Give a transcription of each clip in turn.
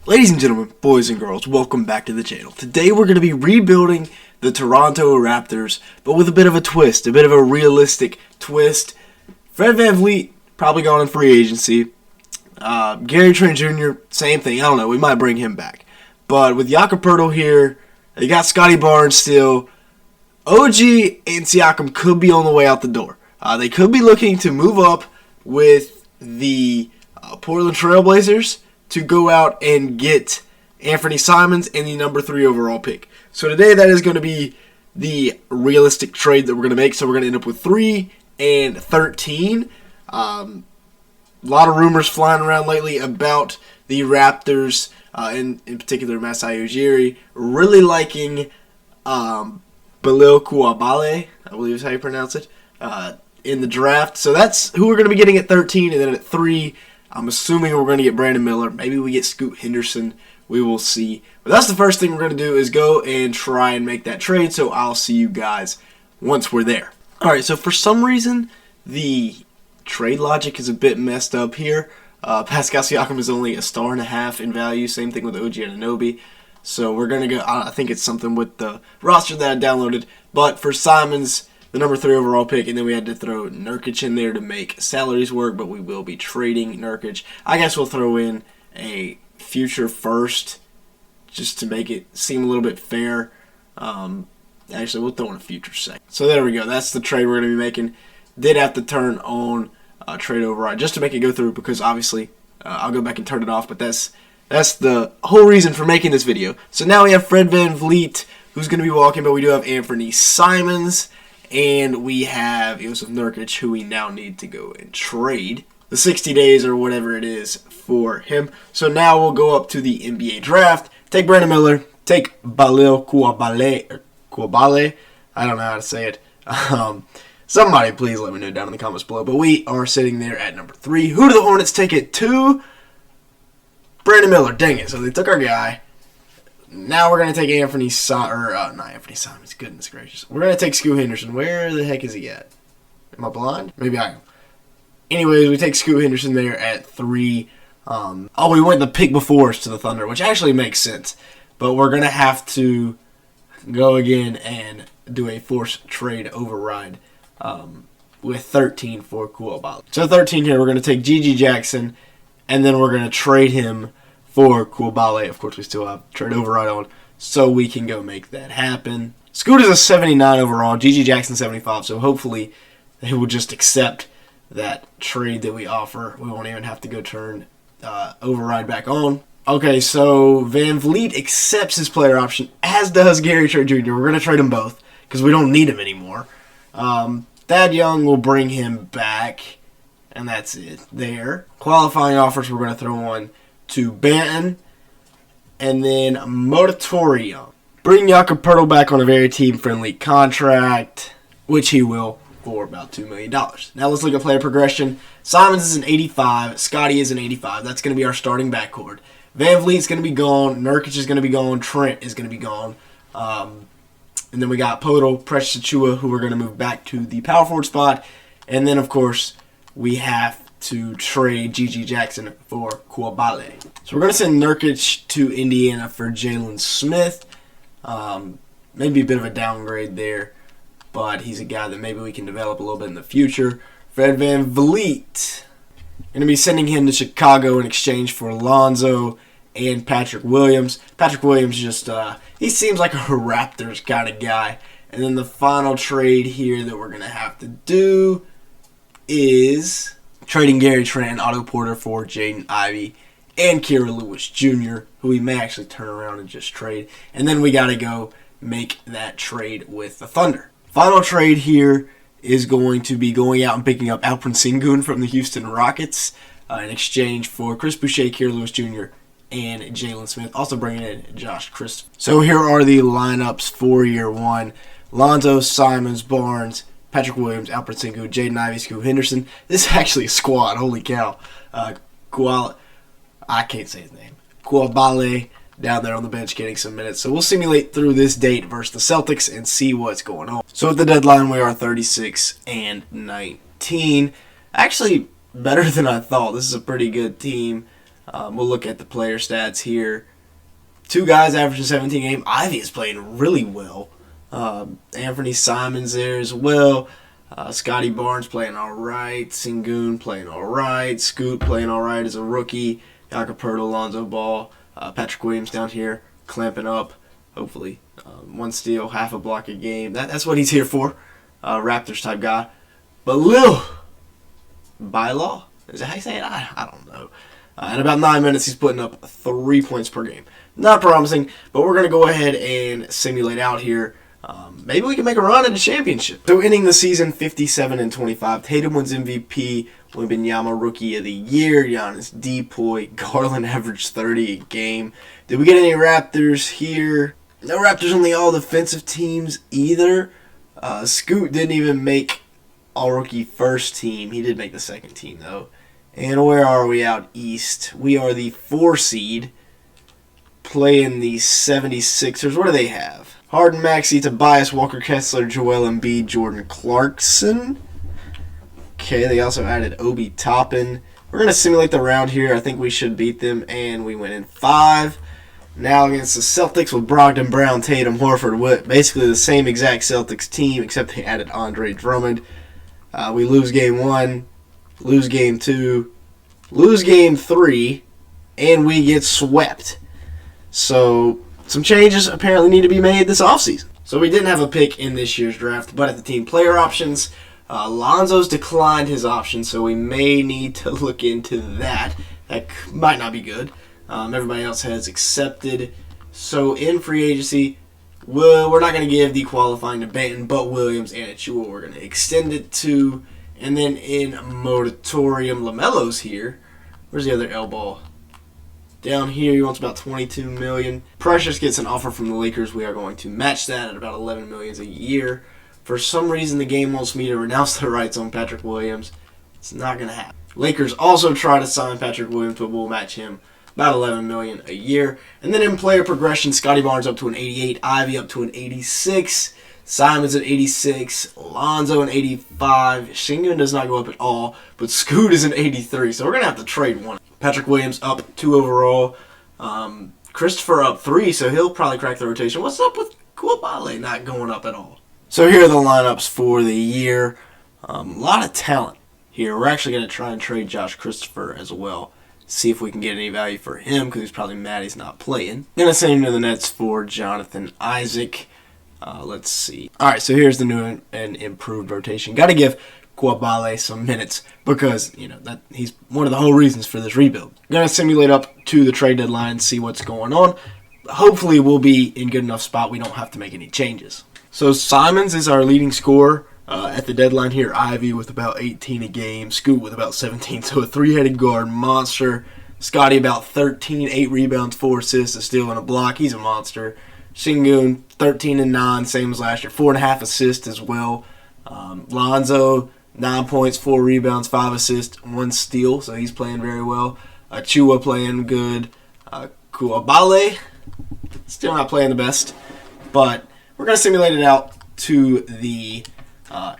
Ladies and gentlemen, boys and girls, welcome back to the channel. Today we're going to be rebuilding the Toronto Raptors, but with a bit of a twist, a bit of a realistic twist. Fred VanVleet, probably gone in free agency. Gary Trent Jr., same thing. I don't know, we might bring him back. But with Jakob Poeltl here, they got Scotty Barnes still. OG and Siakam could be on the way out the door. They could be looking to move up with the Portland Trail Blazers to go out and get Anthony Simons and the number 3 overall pick. So today that is going to be the realistic trade that we're going to make. So we're going to end up with 3 and 13. A lot of rumors flying around lately about the Raptors, in particular Masai Ujiri, really liking Bilal Koulibaly, I believe is how you pronounce it, in the draft. So that's who we're going to be getting at 13, and then at 3, I'm assuming we're going to get Brandon Miller. Maybe we get Scoot Henderson. We will see. But that's the first thing we're going to do is go and try and make that trade. So I'll see you guys once we're there. All right, so for some reason, the trade logic is a bit messed up here. Pascal Siakam is only 1.5 stars in value. Same thing with OG Anunoby. So we're going to go, I think it's something with the roster that I downloaded. But for Simons, the number 3 overall pick, and then we had to throw Nurkic in there to make salaries work, but we will be trading Nurkic. I guess we'll throw in a future first just to make it seem a little bit fair. Actually, we'll throw in a future second. So there we go. That's the trade we're going to be making. Did have to turn on trade override just to make it go through because obviously I'll go back and turn it off, but that's the whole reason for making this video. So now we have Fred VanVleet, who's going to be walking, but we do have Anthony Simons. And we have Jusuf Nurkic, who we now need to go and trade the 60 days or whatever it is for him. So now we'll go up to the NBA draft, take Brandon Miller, take Bilal Koulibaly. I don't know how to say it. Somebody please let me know down in the comments below. But we are sitting there at number 3. Who do the Hornets take it to? Brandon Miller. Dang it. So they took our guy. Now we're going to take Anthony Simons, goodness gracious. We're going to take Scoot Henderson. Where the heck is he at? Am I blind? Maybe I am. Anyways, we take Scoot Henderson there at 3. We went the pick before us to the Thunder, which actually makes sense. But we're going to have to go again and do a forced trade override with 13 for Koulibaly. So 13 here, we're going to take G.G. Jackson, and then we're going to trade him for Koulibaly. Of course, we still have trade override on, so we can go make that happen. Scoot is a 79 overall, G.G. Jackson 75, so hopefully they will just accept that trade that we offer. We won't even have to go turn override back on. Okay, so VanVleet accepts his player option, as does Gary Trent Jr. We're going to trade them both because we don't need him anymore. Thad Young will bring him back, and that's it there. Qualifying offers we're going to throw on to Banton, and then Moratorium. Bring Jakob Poeltl back on a very team-friendly contract, which he will, for about $2 million. Now let's look at player progression. Simons is an 85. Scotty is an 85. That's going to be our starting backcourt. VanVleet's going to be gone. Nurkic is going to be gone. Trent is going to be gone. And then we got Poeltl, Precious Achiuwa, who we're going to move back to the power forward spot. And then, of course, we have to trade G.G. Jackson for Koulibaly. So we're going to send Nurkic to Indiana for Jalen Smith. Maybe a bit of a downgrade there, but he's a guy that maybe we can develop a little bit in the future. Fred VanVleet, going to be sending him to Chicago in exchange for Lonzo and Patrick Williams. Patrick Williams just, he seems like a Raptors kind of guy. And then the final trade here that we're going to have to do is trading Gary Trent and Otto Porter for Jaden Ivey and Kira Lewis Jr., who we may actually turn around and just trade. And then we got to go make that trade with the Thunder. Final trade here is going to be going out and picking up Alperen Sengun from the Houston Rockets in exchange for Chris Boucher, Kira Lewis Jr., and Jalen Smith. Also bringing in Josh Christopher. So here are the lineups for year 1. Lonzo, Simons, Barnes, Patrick Williams, Alperen Sengun, Jaden Ivey, Scoot Henderson. This is actually a squad. Holy cow. I can't say his name. Koulibaly down there on the bench getting some minutes. So we'll simulate through this date versus the Celtics and see what's going on. So at the deadline, we are 36 and 19. Actually, better than I thought. This is a pretty good team. We'll look at the player stats here. 2 guys averaging 17 a game. Ivy is playing really well. Anthony Simons there as well. Scotty Barnes playing all right. Sengun playing all right. Scoot playing all right as a rookie. Jakob Poeltl, Lonzo Ball. Patrick Williams down here clamping up. Hopefully, 1 steal, half a block a game. That's what he's here for. Raptors type guy. But Lil, by law, is that how you say it? I don't know. In about 9 minutes, he's putting up 3 points per game. Not promising, but we're going to go ahead and simulate out here. Maybe we can make a run at a championship. So ending the season 57-25. Tatum wins MVP. Wembanyama Rookie of the Year. Giannis Depoy. Garland averaged 30 a game. Did we get any Raptors here? No Raptors on the all-defensive teams either. Scoot didn't even make all-rookie first team. He did make the second team, though. And where are we out east? We are the 4 seed. Playing the 76ers. What do they have? Harden, Maxey, Tobias, Walker Kessler, Joel Embiid, Jordan Clarkson. Okay, they also added Obi Toppin. We're going to simulate the round here. I think we should beat them, and we win in 5. Now against the Celtics with Brogdon, Brown, Tatum, Horford, Witt. Basically the same exact Celtics team, except they added Andre Drummond. We lose game 1, lose game 2, lose game 3, and we get swept. So some changes apparently need to be made this offseason. So we didn't have a pick in this year's draft, but at the team player options, Lonzo's declined his option, so we may need to look into that. That might not be good. Everybody else has accepted. So in free agency, we're not going to give the qualifying to Banton, but Williams and Achua we're going to extend it to. And then in moratorium, LaMelo's here. Where's the other L ball? Down here, he wants about $22 million. Precious gets an offer from the Lakers. We are going to match that at about $11 million a year. For some reason, the game wants me to renounce the rights on Patrick Williams. It's not going to happen. Lakers also try to sign Patrick Williams, but we'll match him about $11 million a year. And then in player progression, Scotty Barnes up to an 88, Ivy up to an 86, Simons at 86, Lonzo an 85. Sengun does not go up at all, but Scoot is an 83, so we're going to have to trade one. Patrick Williams up 2 overall. Christopher up 3, so he'll probably crack the rotation. What's up with Koulibaly not going up at all? So here are the lineups for the year. A lot of talent here. We're actually going to try and trade Josh Christopher as well. See if we can get any value for him, because he's probably mad he's not playing. Going to send him to the Nets for Jonathan Isaac. Let's see. All right, so here's the new and improved rotation. Got to give Koulibaly some minutes because, that he's one of the whole reasons for this rebuild. Going to simulate up to the trade deadline, see what's going on. Hopefully we'll be in good enough spot we don't have to make any changes. So Simons is our leading scorer at the deadline here. Ivy with about 18 a game. Scoot with about 17. So a 3-headed guard monster. Scotty about 13, 8 rebounds, 4 assists, a steal, and a block. He's a monster. Sengun 13 and 9, same as last year. 4.5 assists as well. Lonzo 9 points, 4 rebounds, 5 assists, 1 steal. So he's playing very well. Achua playing good. Koulibaly still not playing the best, but we're going to simulate it out to the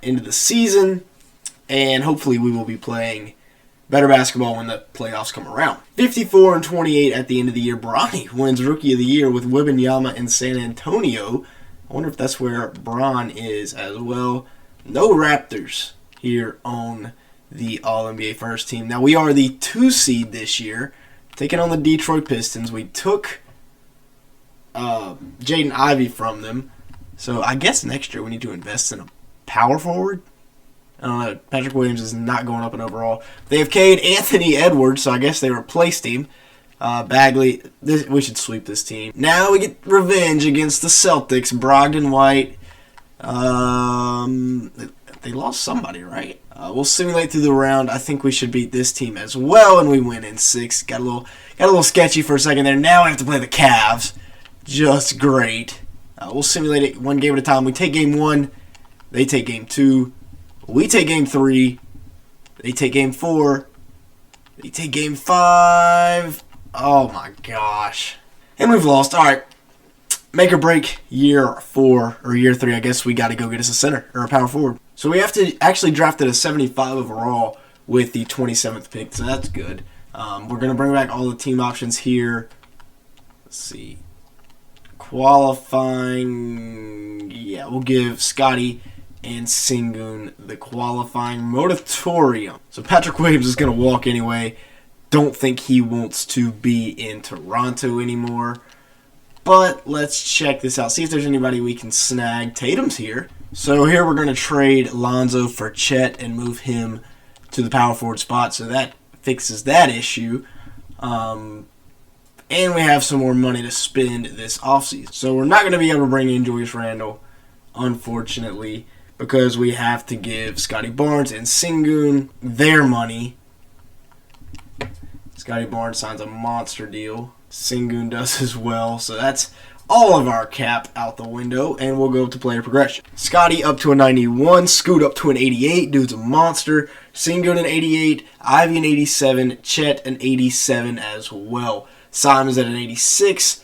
end of the season, and hopefully we will be playing better basketball when the playoffs come around. 54-28 at the end of the year. Bronny wins Rookie of the Year with Wembanyama in San Antonio. I wonder if that's where Bron is as well. No Raptors here on the All-NBA first team. Now we are the 2 seed this year, taking on the Detroit Pistons. We took Jaden Ivey from them. So I guess next year we need to invest in a power forward. I don't know. Patrick Williams is not going up in overall. They have Cade Anthony Edwards, so I guess they replaced him. Bagley, we should sweep this team. Now we get revenge against the Celtics. Brogdon, White. They lost somebody, right? We'll simulate through the round. I think we should beat this team as well, and we win in 6. Got a little sketchy for a second there. Now we have to play the Cavs. Just great. We'll simulate it 1 game at a time. We take game 1. They take game 2. We take game 3. They take game 4. They take game 5. Oh my gosh. And we've lost. All right. Make or break year 4 or year 3. I guess we got to go get us a center or a power forward. So we have to actually drafted a 75 overall with the 27th pick. So that's good. We're going to bring back all the team options here. Let's see. Qualifying. Yeah, we'll give Scotty and Sengun the qualifying moratorium. So Patrick Williams is going to walk anyway. Don't think he wants to be in Toronto anymore. But let's check this out. See if there's anybody we can snag. Tatum's here. So here we're going to trade Lonzo for Chet and move him to the power forward spot. So that fixes that issue. And we have some more money to spend this offseason. So we're not going to be able to bring in Julius Randle, unfortunately, because we have to give Scotty Barnes and Sengun their money. Scotty Barnes signs a monster deal. Sengun does as well. So that's all of our cap out the window, and we'll go to player progression. Scotty up to a 91, Scoot up to an 88. Dude's a monster. Sengun an 88, Ivy an 87, Chet an 87 as well. Simon's at an 86,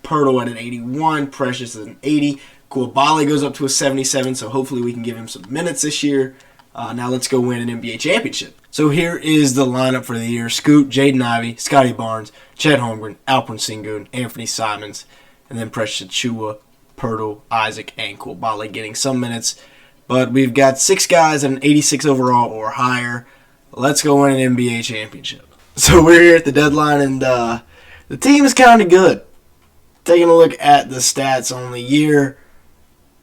Pirtle at an 81, Precious at an 80. Koulibaly goes up to a 77, so hopefully we can give him some minutes this year. Now let's go win an NBA championship. So here is the lineup for the year. Scoot, Jaden Ivey, Scotty Barnes, Chet Holmgren, Alperen Sengun, Anthony Simons, and then Precious Achiuwa, Pirtle, Isaac, and Koulibaly getting some minutes. But we've got 6 guys at an 86 overall or higher. Let's go win an NBA championship. So we're here at the deadline, and the team is kind of good. Taking a look at the stats on the year.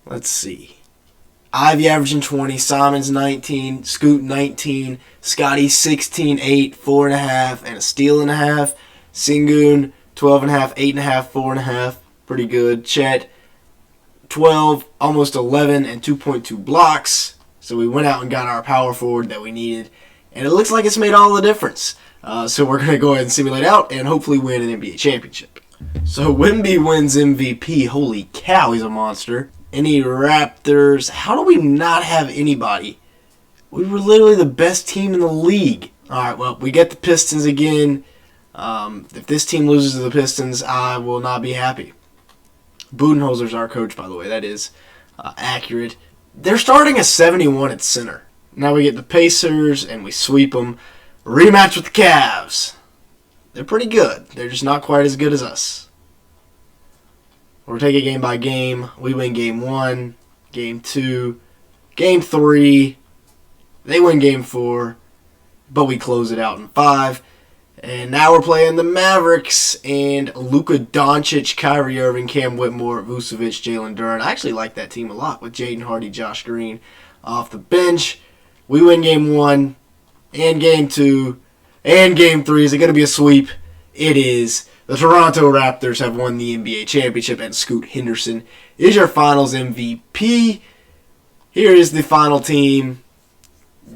Let's see. Ivy averaging 20, Simons 19, Scoot 19, Scotty 16, 8, 4.5, and a steal and a half. Sengun 12.5, 8.5, 4.5. Pretty good. Chet 12, almost 11, and 2.2 blocks. So we went out and got our power forward that we needed, and it looks like it's made all the difference. So we're going to go ahead and simulate out and hopefully win an NBA championship. So Wemby wins MVP. Holy cow, he's a monster. Any Raptors? How do we not have anybody? We were literally the best team in the league. Alright, well, we get the Pistons again. If this team loses to the Pistons, I will not be happy. Budenholzer's our coach, by the way. That is accurate. They're starting a 71 at center. Now we get the Pacers, and we sweep them. Rematch with the Cavs. They're pretty good. They're just not quite as good as us. We'll take it game by game. We win game 1, game 2, game 3. They win game 4, but we close it out in 5. And now we're playing the Mavericks and Luka Doncic, Kyrie Irving, Cam Whitmore, Vucevic, Jalen Duren. I actually like that team a lot with Jaden Hardy, Josh Green off the bench. We win game 1 and game 2 and game 3. Is it going to be a sweep? It is. The Toronto Raptors have won the NBA championship, and Scoot Henderson is your finals MVP. Here is the final team.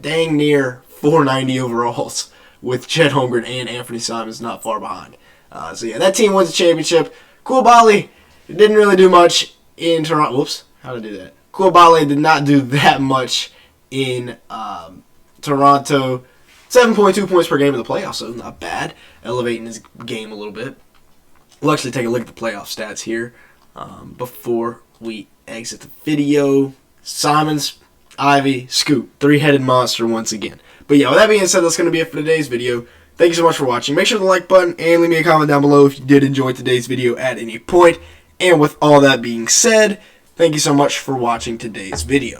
Dang near 490 overalls with Chet Holmgren and Anthony Simons not far behind. So yeah, that team wins the championship. Koulibaly didn't really do much in Toronto. Whoops, how did I do that? Koulibaly did not do that much in Toronto. 7.2 points per game in the playoffs, so not bad. Elevating his game a little bit. We'll actually take a look at the playoff stats here before we exit the video. Simons, Ivy, Scoot, 3-headed monster once again. But yeah, with that being said, that's going to be it for today's video. Thank you so much for watching. Make sure to like button and leave me a comment down below if you did enjoy today's video at any point. And with all that being said, thank you so much for watching today's video.